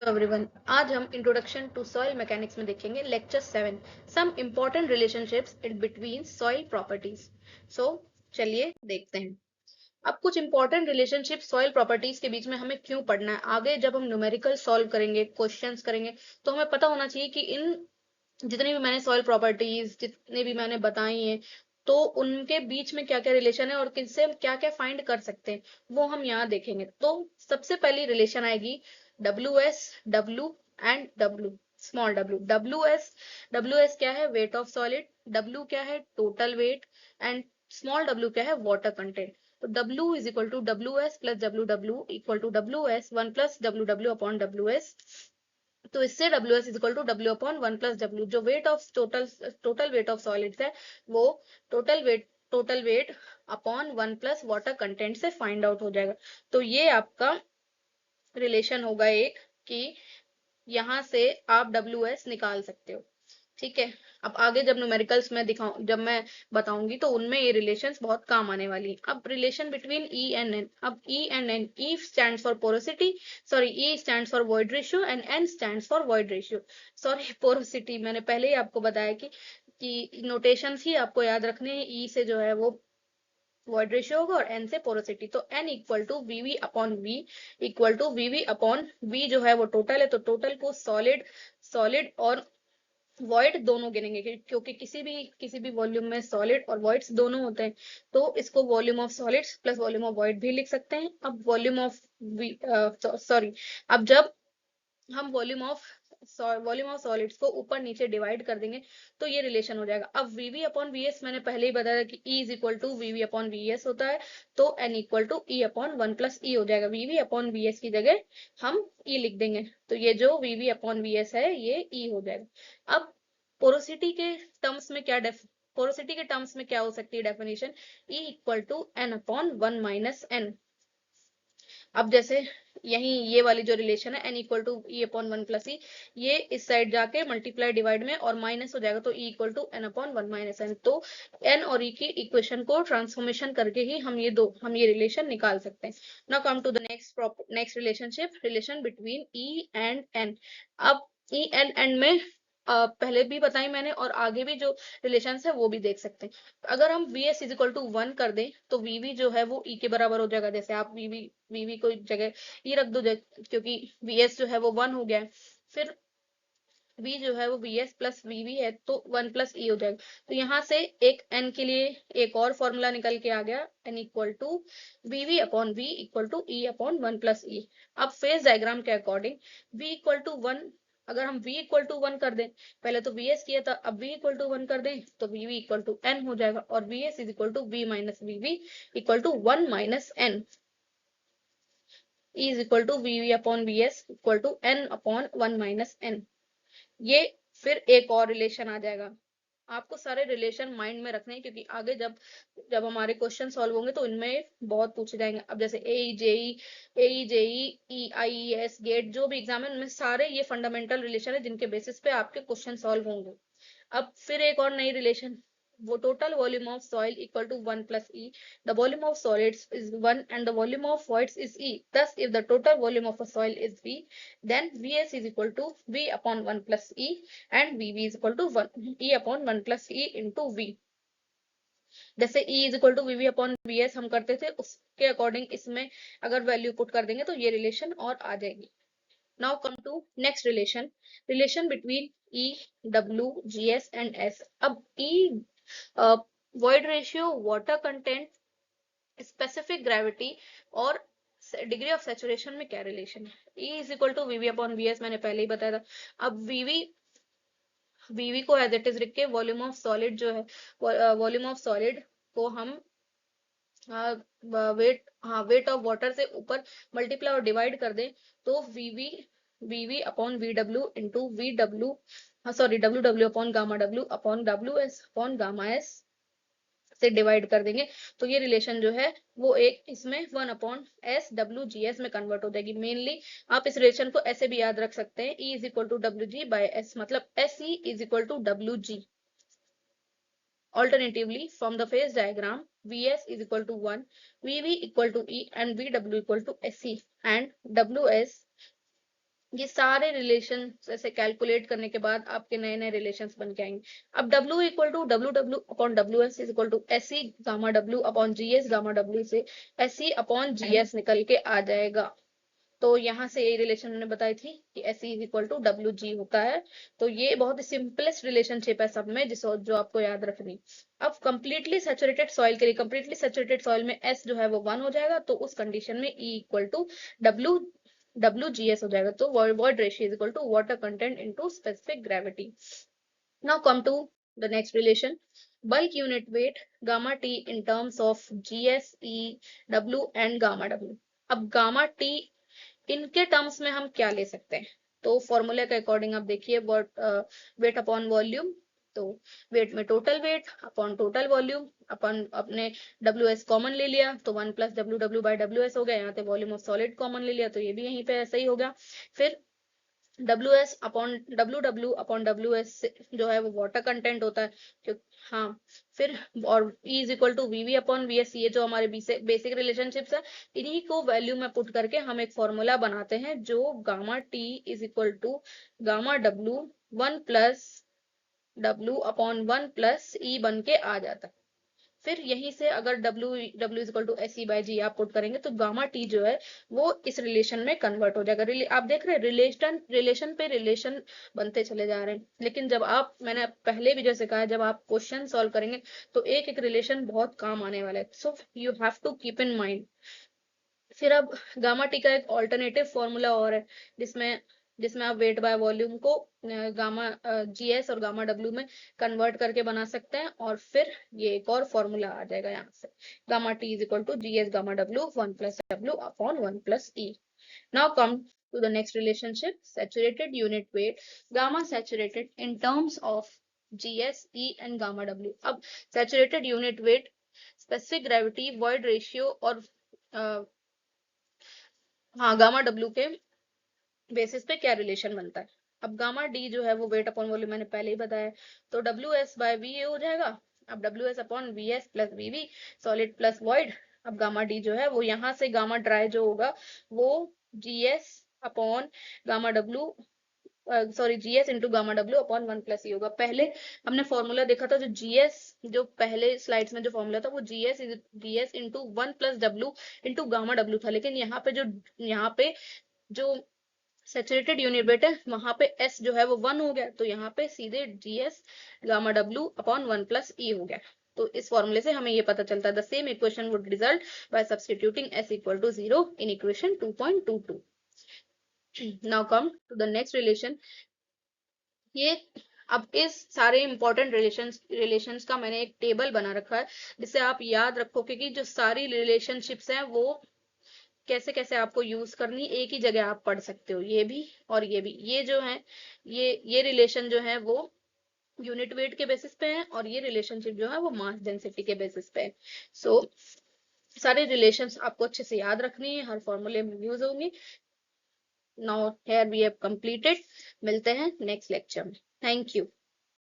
Everyone, आज हम introduction to soil mechanics में देखेंगे lecture 7 some important relationships in between soil properties. So चलिए देखते हैं। अब कुछ इंपॉर्टेंट रिलेशनशिप सॉइल प्रॉपर्टीज के बीच में हमें क्यों पढ़ना है। आगे जब हम न्यूमेरिकल सॉल्व करेंगे, क्वेश्चंस करेंगे, तो हमें पता होना चाहिए कि इन जितनी भी मैंने सॉइल प्रॉपर्टीज जितने भी मैंने बताई हैं, तो उनके बीच में क्या क्या रिलेशन है और किनसे हम क्या क्या फाइंड कर सकते हैं, वो हम यहाँ देखेंगे। तो सबसे पहली रिलेशन आएगी W S, W and W, small W. W S क्या है? Weight of solid. डब्ल्यू क्या है? Total weight. And small W क्या है? Water content. तो W is equal to W S plus W W equal to W S one plus W W upon W S. तो इससे W S is equal to W upon one plus W, जो weight of total weight of solids है, वो total weight upon one plus water content से find out हो जाएगा। तो ये आपका रिलेशन होगा एक, कि यहाँ से आप डब्ल्यू एस निकाल सकते हो। ठीक है। अब आगे जब न्यूमेरिकल्स में दिखाऊं, जब मैं बताऊंगी, तो उनमें ये रिलेशंस बहुत काम आने वाली है। अब relation between E and N. अब ई and N, E stands for porosity, sorry E stands for void ratio and N stands for void ratio. Sorry, porosity मैंने पहले ही आपको बताया कि नोटेशंस ही आपको याद रखने हैं। ई से जो है वो वॉइड रेशियो होगा और एन से पोरोसिटी। तो N equal to VV upon we equal to VV upon v, जो है वो टोटल है, तो टोटल को सॉलिड सॉलिड और वॉइड दोनों गिनेंगे, क्योंकि किसी भी वॉल्यूम में सॉलिड और वॉइड्स दोनों होते हैं। तो इसको volume of solids plus volume of void भी लिख सकते हैं। अब वॉल्यूम ऑफ सॉरी, अब जब हम वॉल्यूम ऑफ सॉलिड्स को ऊपर नीचे डिवाइड कर देंगे, तो ये रिलेशन हो जाएगा। अब वीवी अपॉन वीएस मैंने पहले ही बताया कि E is equal to VV upon VS होता है, तो N equal to E upon one plus E हो जाएगा। वीवी अपॉन वीएस की जगह हम ई लिख देंगे, तो ये जो वीवी अपॉन वीएस है ये ई हो जाएगा। अब पोरोसिटी के टर्म्स में पोरोसिटी के टर्म्स में क्या हो सकती है definition? E equal to N upon one minus N. अब जैसे यही ये वाली जो रिलेशन है N equal to E upon one plus E, ये इस साइड जाके मल्टीप्लाई डिवाइड में और माइनस हो जाएगा, तो e equal to N upon one minus n. तो एन और ई की इक्वेशन को ट्रांसफॉर्मेशन करके ही हम ये रिलेशन निकाल सकते हैं। Now come to the next relationship, relation between E and N. अब ई एंड एन में पहले भी बताई मैंने, और आगे भी जो रिलेशंस है वो भी देख सकते हैं। अगर हम v s is equal to one कर दें, तो वीवी जो है वो ई के बराबर हो जाएगा। जैसे आप वीवी वीवी को जगह ई रख दो, क्योंकि वी एस जो है वो वन हो गया है। फिर v जो है वो वी एस प्लस वीवी है, तो वन प्लस ई हो जाएगा। तो यहाँ से एक n के लिए एक और फॉर्मूला निकल के आ गया, n equal to VV upon we equal to E upon one plus E. अब फेज डायग्राम के according v equal to one, अगर हम v इक्वल टू वन कर दें, पहले तो vs किया था, अब v इक्वल टू वन कर दें, तो vv इक्वल टू n हो जाएगा, और vs is equal to v minus vv equal to one minus n। E is equal to vv upon vs equal to n upon one minus n। ये फिर एक और रिलेशन आ जाएगा। आपको सारे रिलेशन माइंड में रखने हैं, क्योंकि आगे जब जब हमारे क्वेश्चन सॉल्व होंगे तो इनमें बहुत पूछे जाएंगे। अब जैसे एई जेई EIES गेट, जो भी एग्जाम है उनमें सारे ये फंडामेंटल रिलेशन है जिनके बेसिस पे आपके क्वेश्चन सॉल्व होंगे। अब फिर एक और नई रिलेशन, वो total volume of soil equal to one plus e. The volume of solids is one and the volume of voids is e. Thus if the total volume of a soil is v, then vs is equal to v upon 1 plus e and vv is equal to 1 e upon 1 plus e into v। जैसे E is equal to VV upon v s हम करते थे, उसके according इसमें अगर value put कर देंगे तो ये रिलेशन और आ जाएगी। Now come to next relation, relation between E, W, GS and S। अब E void ratio, water content, specific gravity और डिग्री ऑफ सैचुरेशन में क्या रिलेशन है? E is equal to VV upon v s मैंने पहले ही बताया था। अब वीवी को एज इट इज लिख के वॉल्यूम ऑफ सॉलिड जो है, वॉल्यूम ऑफ सॉलिड को हम वेट ऑफ वाटर से ऊपर मल्टीप्लाई और डिवाइड कर दें, तो VV VV upon V W into V W, sorry W W upon W S upon gamma S से डिवाइड कर देंगे, तो ये रिलेशन जो है वो एक इसमें one upon S W G S में कन्वर्ट हो जाएगी। मेनली आप इस रिलेशन को ऐसे भी याद रख सकते हैं, E is equal to W G by S, मतलब S E is equal to W G. Alternatively, from the phase diagram, Vs is equal to 1, Vv equal to E and Vw equal to SE, and ये सारे relation ऐसे calculate करने के बाद आपके नए नए रिलेशंस बन के आएंगे। अब W equal to W W upon W S is equal to S C gamma W upon G S gamma W से S C upon G S निकल के आ जाएगा। तो यहाँ से यही रिलेशन मैंने बताई थी कि s c is equal to W g होता है। तो ये बहुत ही सिंपलेस्ट रिलेशनशिप है सब में, जिसको जो आपको याद रखनी। अब कंप्लीटली सैचुरेटेड सॉइल के लिए, कंप्लीटली सैचुरेटेड सॉइल में एस जो है वो 1 हो जाएगा, तो उस कंडीशन में ई इक्वल टू डब्ल्यू WGS हो जाएगा। तो void ratio is equal to water content into specific gravity. Now come to the next relation. Bulk unit weight gamma T in terms of GS, E, W and gamma W. अब gamma T इनके terms में हम क्या ले सकते हैं? तो फॉर्मूले के अकॉर्डिंग आप देखिए, वेट अपॉन वॉल्यूम, तो वेट में total weight upon total volume अपन अपने डब्ल्यू एस कॉमन ले लिया तो 1 plus W W by W S हो गया। यहाँ पे वॉल्यूम ऑफ सॉलिड कॉमन ले लिया तो ये भी यहीं पे ऐसा ही हो गया। फिर W S upon W W upon W S जो है वो वाटर कंटेंट होता है, क्यों? हाँ। फिर और E is equal to VV upon v s, ये जो हमारे बेसिक रिलेशनशिप्स है, इन्हीं को वैल्यू में पुट करके हम एक फॉर्मूला बनाते हैं जो gamma T is equal to gamma W 1 plus W upon 1 plus E बन के आ जाता है। फिर यहीं से अगर W W is equal to S E by G आप पुट करेंगे तो गामा टी जो है वो इस रिलेशन में कन्वर्ट हो जाएगा। आप देख रहे हैं रिलेशन पे रिलेशन बनते चले जा रहे हैं। लेकिन जब आप, मैंने पहले भी जैसे कहा, जब आप क्वेश्चन सॉल्व करेंगे तो एक एक रिलेशन बहुत काम आने वाला है। So you have to keep in mind. फिर अब गामा टी का एक ऑल्टरनेटिव फॉर्मूला और है, जिसमें जिसमें आप वेट बाय वॉल्यूम को गामा जीएस और गामा डब्ल्यू में कन्वर्ट करके बना सकते हैं। और फिर ये एक और फॉर्मूला आ जाएगा यहाँ से, gamma T is equal to g s gamma W 1 plus W upon 1 plus e. Now come to the next relationship, saturated unit weight gamma saturated in terms of GS, E and gamma W. अब saturated unit weight, specific gravity, void ratio और हाँ gamma W के basis पे क्या relation बनता है। अब gamma d जो है वो वेट अपॉन वॉल्यूम मैंने पहले ही बताया, तो डब्ल्यू एस बाय वी हो जाएगा। अब डब्ल्यू S upon v s plus v v, solid plus void. अब गामा डी जो है वो यहाँ से गामा ड्राई जो होगा वो G S upon gamma W, sorry GS into gamma W upon 1 plus E होगा। पहले हमने फॉर्मूला देखा था, जो जीएस, जो पहले स्लाइड्स में जो फॉर्मूला था वो GS into 1 plus W into gamma W था। लेकिन यहाँ पे जो सैचुरेटेड यूनिट वेट है वहां पे एस जो है वो 1 हो गया, तो यहाँ पे सीधे GS gamma W upon 1 plus E हो गया। तो इस फॉर्मूले से हमें ये पता चलता है the same equation would result by substituting s equal to 0 in equation 2.22। Now come to the next relation. ये अब इस सारे इंपॉर्टेंट रिलेशंस का मैंने एक टेबल बना रखा है, जिससे आप याद रखो कि जो सारी रिलेशनशिप्स हैं वो कैसे कैसे आपको यूज करनी, एक ही जगह आप पढ़ सकते हो, ये भी और ये भी। ये जो है ये रिलेशन जो है वो यूनिट वेट के बेसिस पे है, और ये रिलेशनशिप जो है वो मास डेंसिटी के बेसिस पे है। सो सारे रिलेशंस आपको अच्छे से याद रखनी है, हर फॉर्मूले में यूज होंगी। Now here we have completed. मिलते हैं नेक्स्ट लेक्चर में। Thank you.